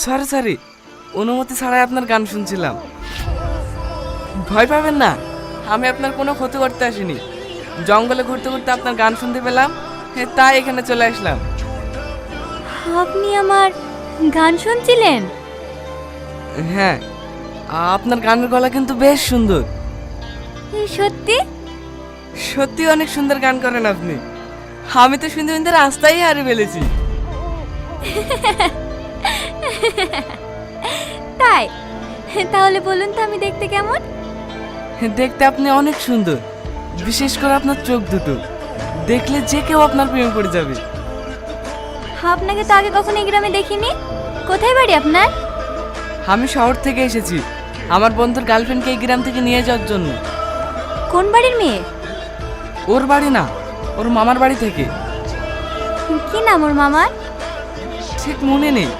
Sorry sorry, অনুমতি ছাড়াই আপনার গান শুনছিলাম। ভয় পাবেন না, আমি আপনার কোনো ক্ষতি করতে আসিনি। জঙ্গলে ঘুরতে ঘুরতে আপনার গান শুনতে পেলাম, তাই এখানে চলে আসলাম। আপনি আমার গান শুনছিলেন? হ্যাঁ, আপনার গানের গলা কিন্তু বেশ সুন্দর। সত্যি? সত্যি অনেক সুন্দর গান করেন আপনি। আমি তো শুনতে শুনতে রাস্তায় হারিয়ে ফেলেছি। তাই? তাহলে বলুন তো আমি দেখতে কেমন? দেখতে আপনি অনেক সুন্দর, বিশেষ করে আপনার চোখ দুটো দেখলে যে কেউ আপনার প্রেমে পড়ে যাবে। আপনাকে তো আগে কখনো এই গ্রামে দেখিনি। কোথায় বাড়ি আপনার? আমি শহর থেকে এসেছি আমার বন্ধুর গার্লফ্রেন্ডকে এই গ্রাম থেকে নিয়ে যাওয়ার জন্য। কোন বাড়ির মেয়ে? ওর বাড়ি না, ওর মামার বাড়ি থেকে। কি নাম ওর মামার? ঠিক মনে নেই,